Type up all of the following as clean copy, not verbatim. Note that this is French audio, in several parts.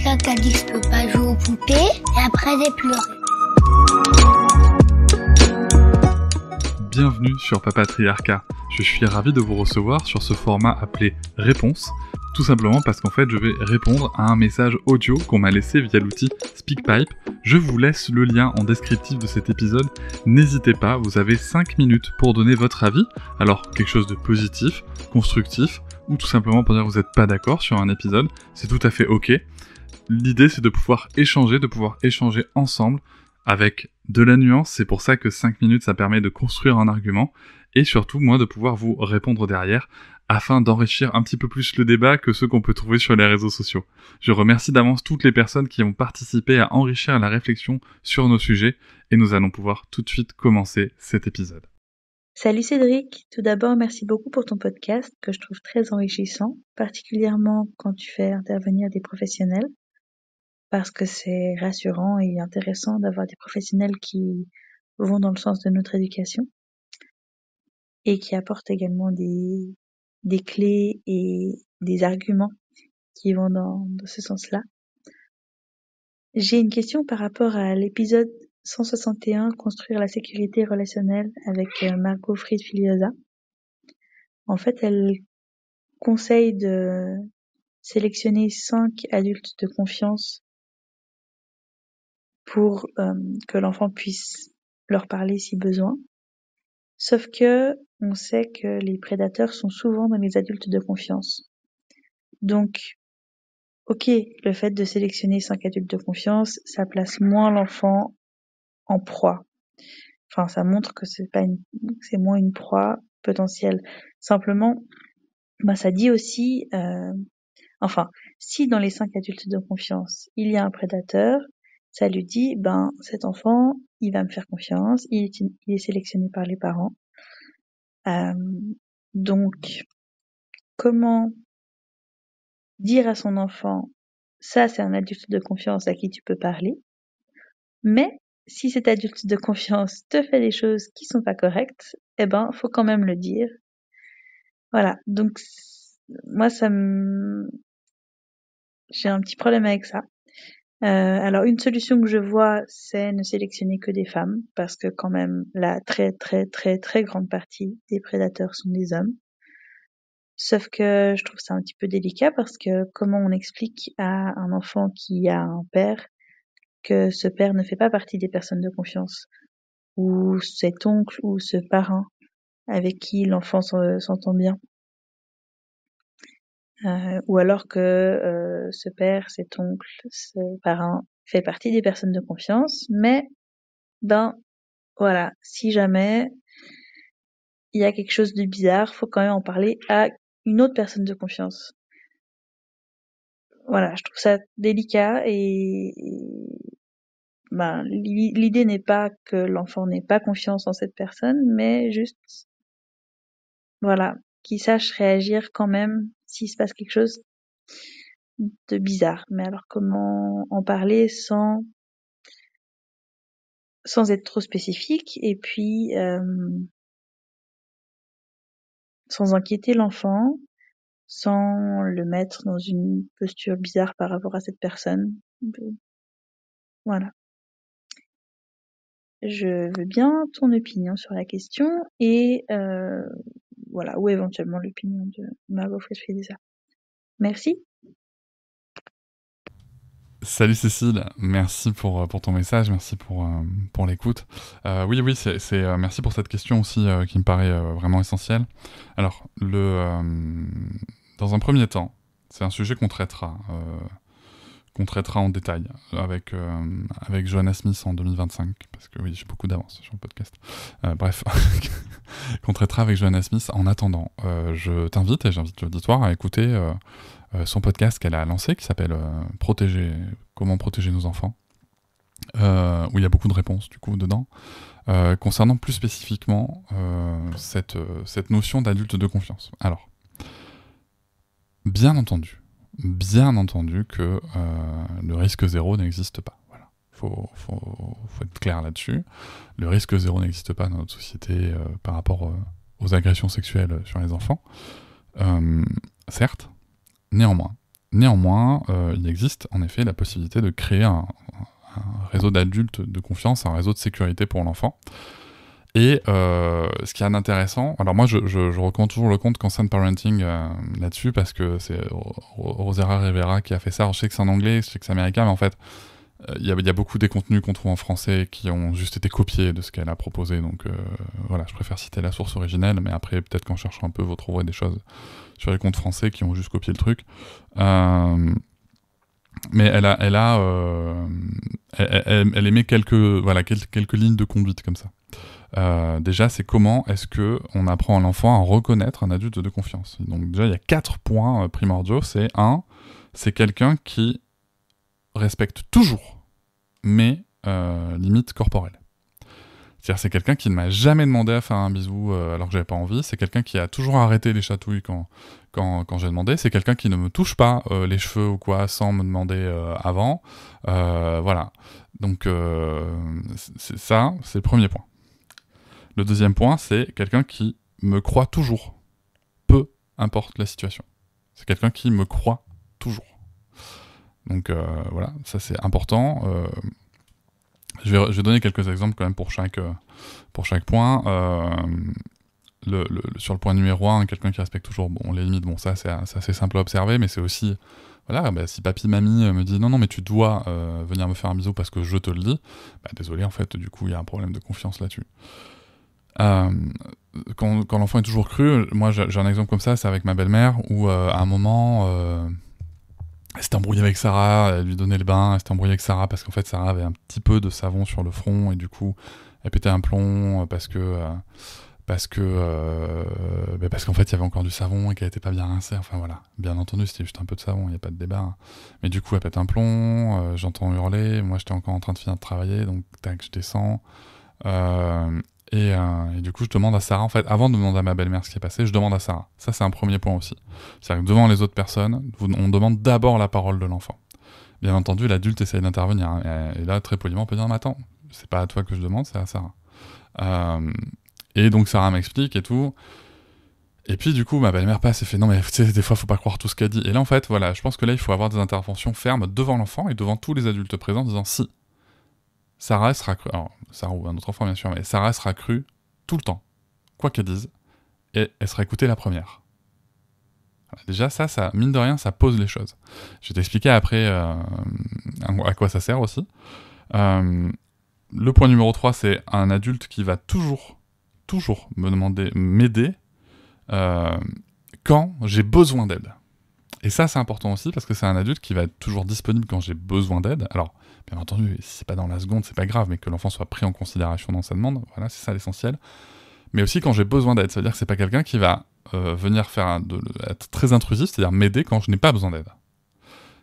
quelqu'un qui a dit que je peux pas jouer aux poupées, et après j'ai pleuré. Bienvenue sur Papatriarcat. Je suis ravi de vous recevoir sur ce format appelé Réponse, tout simplement parce qu'en fait je vais répondre à un message audio qu'on m'a laissé via l'outil SpeakPipe. Je vous laisse le lien en descriptif de cet épisode. N'hésitez pas, vous avez 5 minutes pour donner votre avis. Alors quelque chose de positif, constructif, ou tout simplement pour dire que vous n'êtes pas d'accord sur un épisode, c'est tout à fait ok. L'idée c'est de pouvoir échanger ensemble avec de la nuance. C'est pour ça que 5 minutes ça permet de construire un argument et surtout moi de pouvoir vous répondre derrière afin d'enrichir un petit peu plus le débat que ceux qu'on peut trouver sur les réseaux sociaux. Je remercie d'avance toutes les personnes qui ont participé à enrichir la réflexion sur nos sujets et nous allons pouvoir tout de suite commencer cet épisode. Salut Cédric, tout d'abord merci beaucoup pour ton podcast que je trouve très enrichissant, particulièrement quand tu fais intervenir des professionnels, parce que c'est rassurant et intéressant d'avoir des professionnels qui vont dans le sens de notre éducation et qui apportent également des clés et des arguments qui vont dans ce sens-là. J'ai une question par rapport à l'épisode 161, Construire la sécurité relationnelle avec Margot Fried-Filiosa. En fait, elle conseille de sélectionner 5 adultes de confiance pour que l'enfant puisse leur parler si besoin. Sauf que on sait que les prédateurs sont souvent dans les adultes de confiance. Donc, ok, le fait de sélectionner 5 adultes de confiance, ça place moins l'enfant en proie. Enfin, ça montre que c'est moins une proie potentielle. Simplement, ça dit aussi, si dans les 5 adultes de confiance, il y a un prédateur, ça lui dit, cet enfant, il va me faire confiance, il est sélectionné par les parents. Donc, comment dire à son enfant, ça c'est un adulte de confiance à qui tu peux parler, mais si cet adulte de confiance te fait des choses qui sont pas correctes, faut quand même le dire. Voilà, donc moi j'ai un petit problème avec ça. Alors une solution que je vois, c'est ne sélectionner que des femmes, parce que quand même la très très très très grande partie des prédateurs sont des hommes. Sauf que je trouve ça un petit peu délicat parce que comment on explique à un enfant qui a un père que ce père ne fait pas partie des personnes de confiance, ou cet oncle ou ce parrain avec qui l'enfant s'entend bien, ou alors que ce père, cet oncle, ce parrain fait partie des personnes de confiance, mais voilà, si jamais il y a quelque chose de bizarre, faut quand même en parler à une autre personne de confiance. Voilà, je trouve ça délicat et l'idée n'est pas que l'enfant n'ait pas confiance en cette personne, mais juste, voilà, qu'il sache réagir quand même s'il se passe quelque chose de bizarre. Mais alors comment en parler sans être trop spécifique et puis sans inquiéter l'enfant, sans le mettre dans une posture bizarre par rapport à cette personne. Voilà. Je veux bien ton opinion sur la question et voilà, ou éventuellement l'opinion de Margot Fried-Filiosa. Merci. Salut Cécile, merci pour ton message, merci pour l'écoute. Oui, merci pour cette question aussi qui me paraît vraiment essentielle. Alors, dans un premier temps, c'est un sujet qu'on traitera en détail avec Johanna Smith en 2025, parce que oui, j'ai beaucoup d'avance sur le podcast. Bref, qu'on traitera avec Johanna Smith. En attendant, je t'invite et j'invite l'auditoire à écouter son podcast qu'elle a lancé, qui s'appelle Comment protéger nos enfants, où il y a beaucoup de réponses du coup dedans, concernant plus spécifiquement cette notion d'adulte de confiance. Alors, bien entendu que le risque zéro n'existe pas. Voilà. Faut être clair là-dessus. Le risque zéro n'existe pas dans notre société par rapport aux agressions sexuelles sur les enfants. Certes, néanmoins, Néanmoins, il existe en effet la possibilité de créer un réseau d'adultes de confiance, un réseau de sécurité pour l'enfant. Et ce qui est intéressant, alors moi je recommande toujours le compte Consent Parenting là-dessus, parce que c'est Rosera Rivera qui a fait ça. Je sais que c'est en anglais, je sais que c'est américain, mais en fait, il y a beaucoup des contenus qu'on trouve en français qui ont juste été copiés de ce qu'elle a proposé, donc voilà, je préfère citer la source originelle, mais après, peut-être qu'en cherchant un peu, vous trouverez des choses sur les comptes français qui ont juste copié le truc. Mais elle émet quelques lignes de conduite comme ça. Déjà, c'est comment est-ce que on apprend à l'enfant à reconnaître un adulte de confiance. Donc déjà, il y a 4 points primordiaux. C'est quelqu'un qui respecte toujours mes limites corporelles. C'est-à-dire, c'est quelqu'un qui ne m'a jamais demandé à faire un bisou alors que j'avais pas envie. C'est quelqu'un qui a toujours arrêté les chatouilles quand j'ai demandé. C'est quelqu'un qui ne me touche pas les cheveux ou quoi sans me demander avant. Voilà. Donc ça, c'est le premier point. Le deuxième point, c'est quelqu'un qui me croit toujours. Peu importe la situation. C'est quelqu'un qui me croit toujours. Donc voilà, ça c'est important. Je vais donner quelques exemples quand même pour chaque point. Sur le point numéro 1, quelqu'un qui respecte toujours les limites, ça c'est assez simple à observer, mais c'est aussi, voilà, si papy, mamie me dit non mais tu dois venir me faire un bisou parce que je te le dis, désolé, en fait, du coup il y a un problème de confiance là-dessus. Quand l'enfant est toujours cru, moi j'ai un exemple comme ça, c'est avec ma belle-mère, où à un moment... elle s'était embrouillée avec Sarah, elle lui donnait le bain, elle s'était embrouillée avec Sarah parce qu'en fait Sarah avait un petit peu de savon sur le front et du coup elle pétait un plomb parce qu'en fait il y avait encore du savon et qu'elle était pas bien rincée, enfin voilà. Bien entendu c'était juste un peu de savon, il n'y a pas de débat. Mais du coup elle pète un plomb, j'entends hurler, moi j'étais encore en train de finir de travailler, donc tac, je descends. Et du coup, je demande à Sarah, en fait, avant de demander à ma belle-mère ce qui est passé, je demande à Sarah. Ça, c'est un premier point aussi. C'est-à-dire que devant les autres personnes, on demande d'abord la parole de l'enfant. Bien entendu, l'adulte essaye d'intervenir. Hein, et là, très poliment, on peut dire, mais attends, c'est pas à toi que je demande, c'est à Sarah. Et donc, Sarah m'explique et tout. Et puis, du coup, ma belle-mère passe et fait, non, mais tu sais, des fois, faut pas croire tout ce qu'elle dit. Et là, en fait, voilà, je pense que là, il faut avoir des interventions fermes devant l'enfant et devant tous les adultes présents, en disant, si, Sarah sera crue, alors Sarah ou un autre enfant bien sûr, mais Sarah sera crue tout le temps, quoi qu'elle dise, et elle sera écoutée la première. Voilà, déjà ça, mine de rien, ça pose les choses. Je vais t'expliquer après à quoi ça sert aussi. Le point numéro 3, c'est un adulte qui va toujours m'aider quand j'ai besoin d'aide. Et ça, c'est important aussi, parce que c'est un adulte qui va être toujours disponible quand j'ai besoin d'aide. Alors, bien entendu, si c'est pas dans la seconde, c'est pas grave, mais que l'enfant soit pris en considération dans sa demande, voilà, c'est ça l'essentiel. Mais aussi quand j'ai besoin d'aide, ça veut dire que c'est pas quelqu'un qui va venir être très intrusif, c'est-à-dire m'aider quand je n'ai pas besoin d'aide.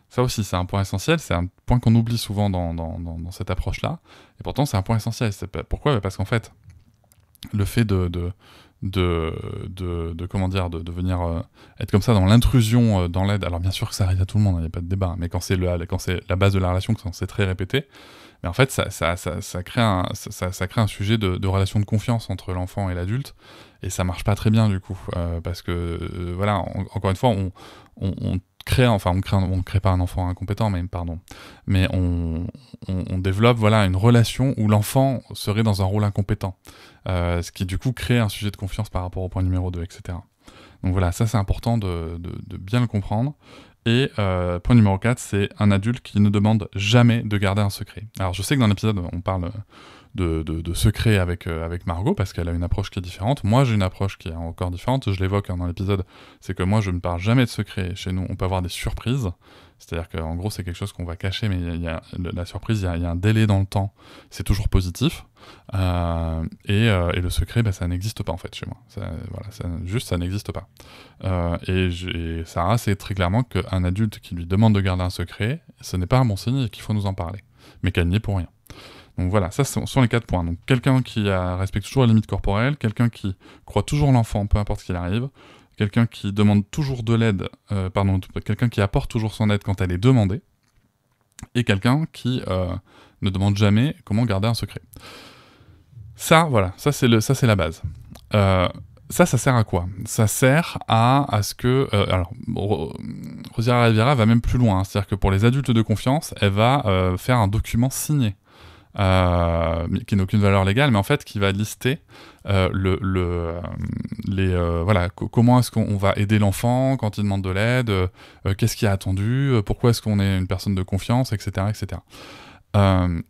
Ça aussi, c'est un point essentiel, c'est un point qu'on oublie souvent dans cette approche-là, et pourtant c'est un point essentiel. Pourquoi ? Parce qu'en fait, le fait de venir être comme ça dans l'intrusion dans l'aide, alors bien sûr que ça arrive à tout le monde, il n'y a pas de débat, mais quand c'est la base de la relation, quand c'est très répété, mais en fait ça crée un sujet de relation de confiance entre l'enfant et l'adulte, et ça marche pas très bien du coup, parce que voilà, encore une fois, on crée pas un enfant incompétent, mais on développe une relation où l'enfant serait dans un rôle incompétent, ce qui du coup crée un sujet de confiance par rapport au point numéro 2, etc. Donc voilà, ça c'est important de bien le comprendre. Et point numéro 4, c'est un adulte qui ne demande jamais de garder un secret. Alors je sais que dans l'épisode on parle de secret avec Margot, parce qu'elle a une approche qui est différente. Moi j'ai une approche qui est encore différente, je l'évoque dans l'épisode, c'est que moi je ne parle jamais de secret. Chez nous on peut avoir des surprises, c'est-à-dire qu'en gros c'est quelque chose qu'on va cacher, mais la surprise, il y a un délai dans le temps, c'est toujours positif, et le secret, ça n'existe pas en fait chez moi, ça n'existe pas. Et Sarah sait très clairement qu'un adulte qui lui demande de garder un secret, ce n'est pas un bon signe et qu'il faut nous en parler, mais qu'elle n'y est pour rien. Donc voilà, ça sont les 4 points. Donc quelqu'un qui respecte toujours les limites corporelles, quelqu'un qui croit toujours l'enfant, peu importe ce qu'il arrive, quelqu'un qui demande toujours de l'aide, quelqu'un qui apporte toujours son aide quand elle est demandée, et quelqu'un qui ne demande jamais comment garder un secret. Ça, voilà, ça c'est la base. Ça sert à quoi ? Ça sert à ce que... alors, Rosiera Rivera va même plus loin, hein. C'est-à-dire que pour les adultes de confiance, elle va faire un document signé, qui n'a aucune valeur légale, mais en fait qui va lister comment est-ce qu'on va aider l'enfant quand il demande de l'aide, qu'est-ce qui est attendu, pourquoi est-ce qu'on est une personne de confiance, etc. etc.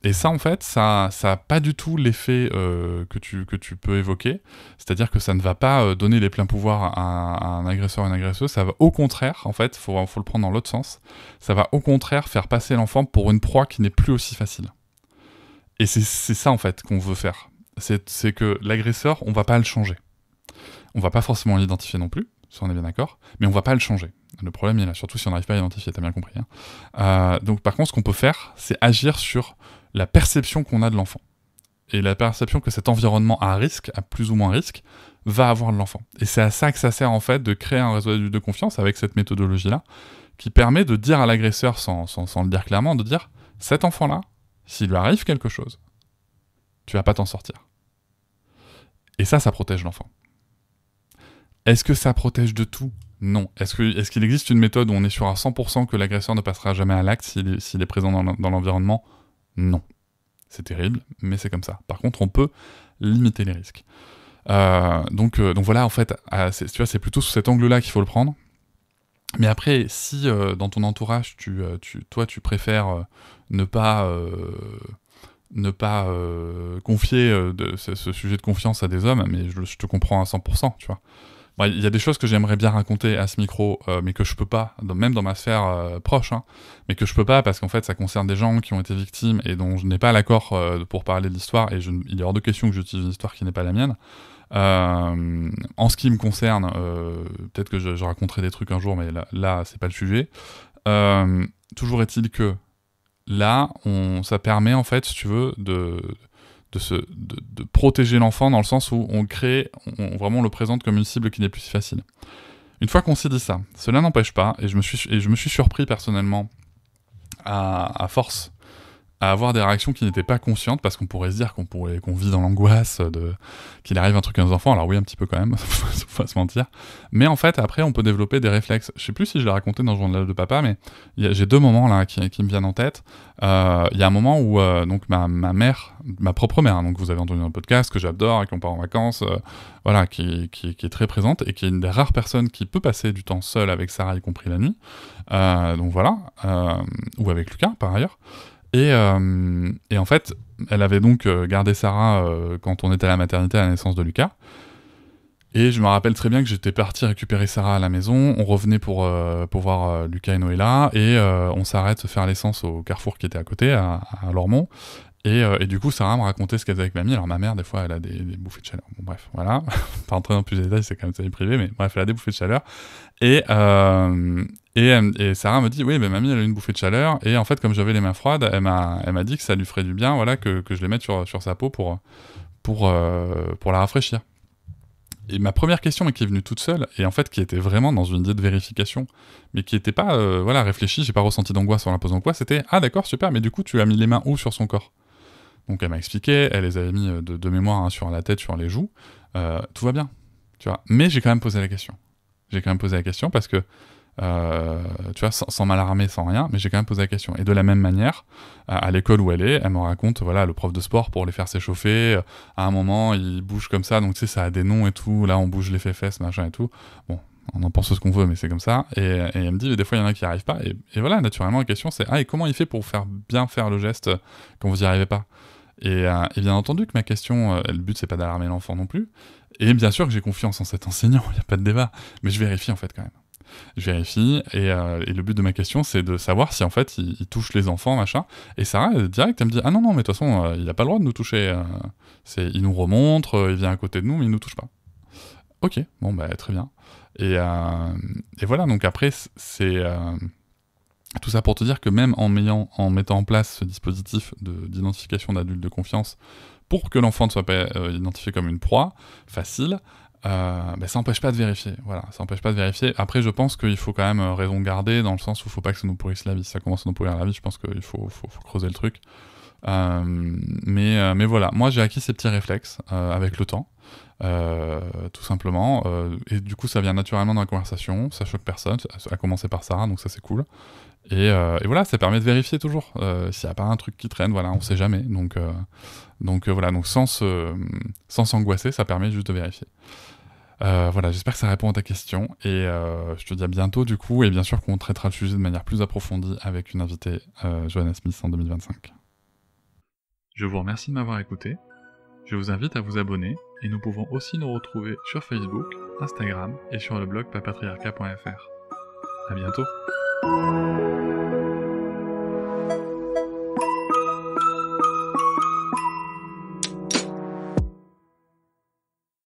Et ça, en fait, ça a pas du tout l'effet que tu peux évoquer. C'est-à-dire que ça ne va pas donner les pleins pouvoirs à un agresseur ou une agresseuse. Ça va au contraire, en fait, faut le prendre dans l'autre sens. Ça va au contraire faire passer l'enfant pour une proie qui n'est plus aussi facile. Et c'est ça, en fait, qu'on veut faire. C'est que l'agresseur, on va pas le changer. On va pas forcément l'identifier non plus, si on est bien d'accord, mais on va pas le changer. Le problème il est là, surtout si on n'arrive pas à l'identifier, t'as bien compris. Hein. Donc par contre, ce qu'on peut faire, c'est agir sur la perception qu'on a de l'enfant. Et la perception que cet environnement a risque, à plus ou moins risque, va avoir de l'enfant. Et c'est à ça que ça sert en fait de créer un réseau d'adultes de confiance avec cette méthodologie-là, qui permet de dire à l'agresseur, sans le dire clairement, de dire « cet enfant-là, s'il lui arrive quelque chose, tu vas pas t'en sortir. » Et ça protège l'enfant. Est-ce que ça protège de tout ? Non. Est-ce qu'il existe une méthode où on est sûr à 100% que l'agresseur ne passera jamais à l'acte s'il est présent dans l'environnement ? Non. C'est terrible, mais c'est comme ça. Par contre, on peut limiter les risques. Donc voilà, en fait, tu vois, c'est plutôt sous cet angle-là qu'il faut le prendre. Mais après, si dans ton entourage, toi, tu préfères ne pas confier ce sujet de confiance à des hommes, mais je te comprends à 100%, tu vois. Il y a des choses que j'aimerais bien raconter à ce micro, mais que je peux pas, même dans ma sphère proche, hein, mais que je peux pas parce qu'en fait ça concerne des gens qui ont été victimes et dont je n'ai pas l'accord pour parler de l'histoire, et il est hors de question que j'utilise une histoire qui n'est pas la mienne. En ce qui me concerne, peut-être que je raconterai des trucs un jour, mais là c'est pas le sujet. Toujours est-il que là, ça permet en fait, si tu veux, de protéger l'enfant dans le sens où on vraiment le présente comme une cible qui n'est plus si facile. Une fois qu'on s'est dit ça, cela n'empêche pas, et je me suis surpris personnellement à force à avoir des réactions qui n'étaient pas conscientes, parce qu'on pourrait se dire qu'on vit dans l'angoisse qu'il arrive un truc à nos enfants. Alors oui, un petit peu quand même, faut pas se mentir. Mais en fait, après, on peut développer des réflexes. Je sais plus si je l'ai raconté dans le journal de papa, mais j'ai 2 moments là qui me viennent en tête. Il y a un moment où donc ma mère, ma propre mère, hein, donc vous avez entendu dans le podcast, que j'adore et qu'on part en vacances, voilà, qui est très présente et qui est une des rares personnes qui peut passer du temps seule avec Sarah, y compris la nuit. Donc voilà, ou avec Lucas par ailleurs. Et en fait, elle avait donc gardé Sarah quand on était à la maternité à la naissance de Lucas. Et je me rappelle très bien que j'étais parti récupérer Sarah à la maison. On revenait pour voir Lucas et Noëlla. Et on s'arrête de faire l'essence au carrefour qui était à côté, à Lormont. Et du coup, Sarah me racontait ce qu'elle faisait avec mamie. Alors ma mère, des fois, elle a des bouffées de chaleur. Bon bref, voilà. Pas rentrer dans plus de détails, c'est quand même sa vie privée. Mais bref, elle a des bouffées de chaleur. Et Sarah me dit, oui, mais mamie, elle a une bouffée de chaleur. Et en fait, comme j'avais les mains froides, elle m'a dit que ça lui ferait du bien, voilà, que je les mette sur sa peau pour la rafraîchir. Et ma première question, mais qui est venue toute seule, et en fait qui était vraiment dans une idée de vérification, mais qui était pas réfléchie, j'ai pas ressenti d'angoisse en la posant quoi, c'était « Ah d'accord, super, mais du coup tu as mis les mains où sur son corps ?» Donc elle m'a expliqué, elle les avait mis de mémoire, hein, sur la tête, sur les joues, tout va bien, tu vois. Mais j'ai quand même posé la question. J'ai quand même posé la question parce que, tu vois, sans m'alarmer, sans rien, mais j'ai quand même posé la question. Et de la même manière, à l'école où elle me raconte, voilà, le prof de sport, pour les faire s'échauffer, à un moment, il bouge comme ça, donc tu sais, ça a des noms et tout, là, on bouge les fesses, machin et tout. Bon, on en pense ce qu'on veut, mais c'est comme ça. Et elle me dit, mais des fois, il y en a qui n'y arrivent pas. Et voilà, naturellement, la question, c'est, ah, et comment il fait pour bien faire le geste quand vous n'y arrivez pas ? Et bien entendu que ma question, le but, c'est pas d'alarmer l'enfant non plus. Et bien sûr que j'ai confiance en cet enseignant, il n'y a pas de débat. Mais je vérifie, en fait, quand même. Je vérifie, et le but de ma question, c'est de savoir si en fait il touche les enfants, machin. Et Sarah, direct, elle me dit, ah non, mais de toute façon, il n'a pas le droit de nous toucher. Il nous remontre, il vient à côté de nous, mais il nous touche pas. Ok, bon, bah très bien. Et voilà, donc après, c'est tout ça pour te dire que même en mettant en place ce dispositif d'identification d'adultes de confiance pour que l'enfant ne soit pas identifié comme une proie facile, ça n'empêche pas de vérifier. Voilà, ça n'empêche pas de vérifier. Après, je pense qu'il faut quand même raison garder, dans le sens où il ne faut pas que ça nous pourrisse la vie. Si ça commence à nous pourrir la vie, je pense qu'il faut creuser le truc. Mais voilà, moi j'ai acquis ces petits réflexes avec le temps, tout simplement, et du coup ça vient naturellement dans la conversation, ça choque personne, à commencer par Sarah, donc ça c'est cool. Et voilà, ça permet de vérifier toujours s'il n'y a pas un truc qui traîne, voilà, on sait jamais. Donc voilà, donc sans s'angoisser, ça permet juste de vérifier. Voilà, j'espère que ça répond à ta question, et je te dis à bientôt du coup, et bien sûr qu'on traitera le sujet de manière plus approfondie avec une invitée, Johanna Smith, en 2025. Je vous remercie de m'avoir écouté, je vous invite à vous abonner, et nous pouvons aussi nous retrouver sur Facebook, Instagram et sur le blog papatriarca.fr. À bientôt.